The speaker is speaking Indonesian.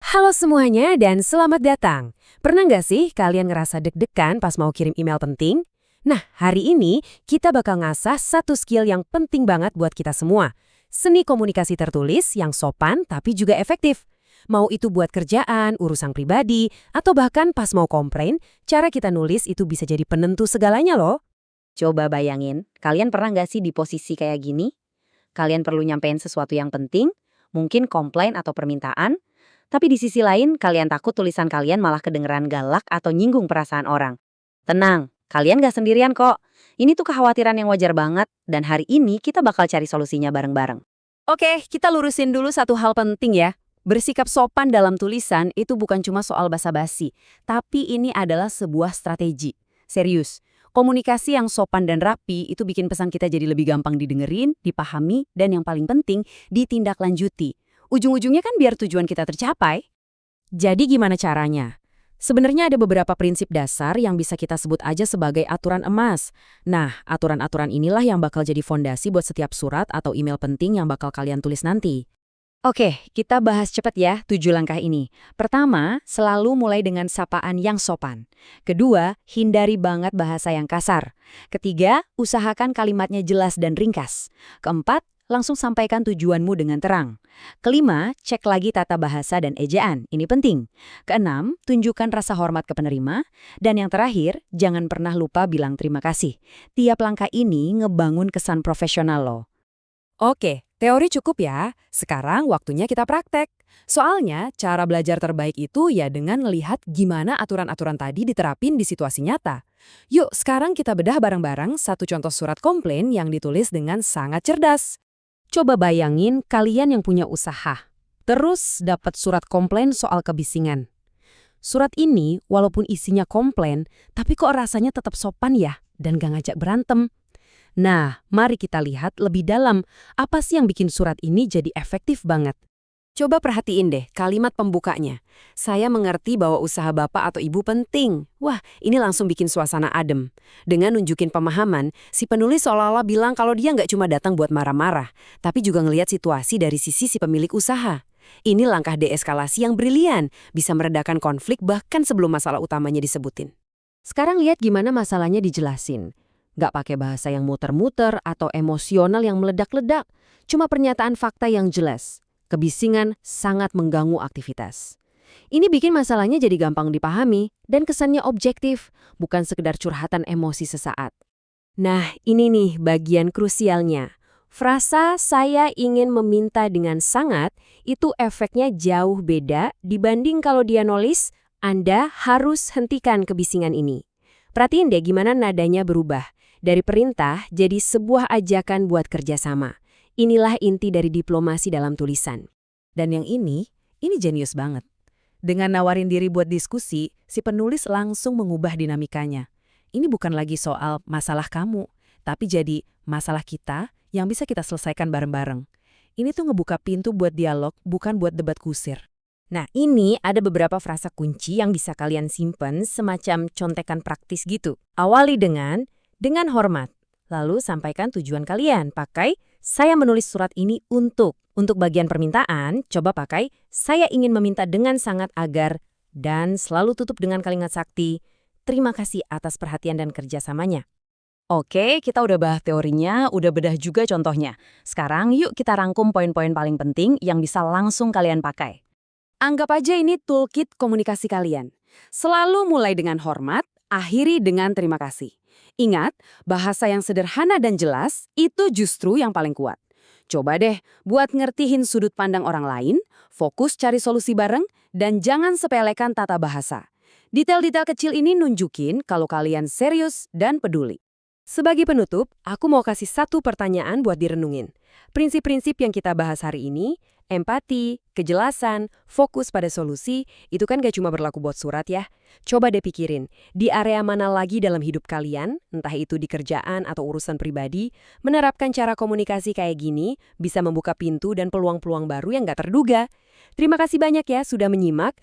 Halo semuanya dan selamat datang. Pernah nggak sih kalian ngerasa deg-degan pas mau kirim email penting? Nah, hari ini kita bakal ngasah satu skill yang penting banget buat kita semua. Seni komunikasi tertulis yang sopan tapi juga efektif. Mau itu buat kerjaan, urusan pribadi, atau bahkan pas mau komplain, cara kita nulis itu bisa jadi penentu segalanya loh. Coba bayangin, kalian pernah nggak sih di posisi kayak gini? Kalian perlu nyampein sesuatu yang penting, mungkin komplain atau permintaan, tapi di sisi lain kalian takut tulisan kalian malah kedengeran galak atau nyinggung perasaan orang. Tenang, kalian nggak sendirian kok. Ini tuh kekhawatiran yang wajar banget, dan hari ini kita bakal cari solusinya bareng-bareng. Oke, kita lurusin dulu satu hal penting ya. Bersikap sopan dalam tulisan itu bukan cuma soal basa-basi, tapi ini adalah sebuah strategi. Serius, komunikasi yang sopan dan rapi itu bikin pesan kita jadi lebih gampang didengerin, dipahami, dan yang paling penting, ditindaklanjuti. Ujung-ujungnya kan biar tujuan kita tercapai. Jadi gimana caranya? Sebenarnya ada beberapa prinsip dasar yang bisa kita sebut aja sebagai aturan emas. Nah, aturan-aturan inilah yang bakal jadi fondasi buat setiap surat atau email penting yang bakal kalian tulis nanti. Oke, kita bahas cepat ya 7 langkah ini. Pertama, selalu mulai dengan sapaan yang sopan. Kedua, hindari banget bahasa yang kasar. Ketiga, usahakan kalimatnya jelas dan ringkas. Keempat, langsung sampaikan tujuanmu dengan terang. Kelima, cek lagi tata bahasa dan ejaan. Ini penting. Keenam, tunjukkan rasa hormat ke penerima. Dan yang terakhir, jangan pernah lupa bilang terima kasih. Tiap langkah ini ngebangun kesan profesional loh. Oke, teori cukup ya. Sekarang waktunya kita praktek. Soalnya, cara belajar terbaik itu ya dengan melihat gimana aturan-aturan tadi diterapin di situasi nyata. Yuk, sekarang kita bedah bareng-bareng satu contoh surat komplain yang ditulis dengan sangat cerdas. Coba bayangin kalian yang punya usaha. Terus dapat surat komplain soal kebisingan. Surat ini, walaupun isinya komplain, tapi kok rasanya tetap sopan ya, dan gak ngajak berantem. Nah, mari kita lihat lebih dalam apa sih yang bikin surat ini jadi efektif banget. Coba perhatiin deh kalimat pembukanya. Saya mengerti bahwa usaha bapak atau ibu penting. Wah, ini langsung bikin suasana adem. Dengan nunjukin pemahaman, si penulis seolah-olah bilang kalau dia nggak cuma datang buat marah-marah, tapi juga ngelihat situasi dari sisi si pemilik usaha. Ini langkah deeskalasi yang brilian, bisa meredakan konflik bahkan sebelum masalah utamanya disebutin. Sekarang lihat gimana masalahnya dijelasin. Nggak pakai bahasa yang muter-muter atau emosional yang meledak-ledak. Cuma pernyataan fakta yang jelas. Kebisingan sangat mengganggu aktivitas. Ini bikin masalahnya jadi gampang dipahami dan kesannya objektif, bukan sekedar curhatan emosi sesaat. Nah, ini nih bagian krusialnya. Frasa saya ingin meminta dengan sangat itu efeknya jauh beda dibanding kalau dia nulis, Anda harus hentikan kebisingan ini. Perhatiin deh gimana nadanya berubah. Dari perintah jadi sebuah ajakan buat kerjasama. Inilah inti dari diplomasi dalam tulisan. Dan yang ini jenius banget. Dengan nawarin diri buat diskusi, si penulis langsung mengubah dinamikanya. Ini bukan lagi soal masalah kamu, tapi jadi masalah kita yang bisa kita selesaikan bareng-bareng. Ini tuh ngebuka pintu buat dialog, bukan buat debat kusir. Nah, ini ada beberapa frasa kunci yang bisa kalian simpen semacam contekan praktis gitu. Awali dengan hormat. Lalu sampaikan tujuan kalian. Pakai, saya menulis surat ini untuk. Untuk bagian permintaan, coba pakai, saya ingin meminta dengan sangat agar, dan selalu tutup dengan kalimat sakti. Terima kasih atas perhatian dan kerjasamanya. Oke, kita udah bahas teorinya, udah bedah juga contohnya. Sekarang yuk kita rangkum poin-poin paling penting yang bisa langsung kalian pakai. Anggap aja ini toolkit komunikasi kalian. Selalu mulai dengan hormat, akhiri dengan terima kasih. Ingat, bahasa yang sederhana dan jelas itu justru yang paling kuat. Coba deh buat ngertiin sudut pandang orang lain, fokus cari solusi bareng, dan jangan sepelekan tata bahasa. Detail-detail kecil ini nunjukin kalau kalian serius dan peduli. Sebagai penutup, aku mau kasih satu pertanyaan buat direnungin. Prinsip-prinsip yang kita bahas hari ini, empati, kejelasan, fokus pada solusi, itu kan gak cuma berlaku buat surat ya. Coba deh pikirin, di area mana lagi dalam hidup kalian, entah itu di kerjaan atau urusan pribadi, menerapkan cara komunikasi kayak gini bisa membuka pintu dan peluang-peluang baru yang gak terduga. Terima kasih banyak ya sudah menyimak.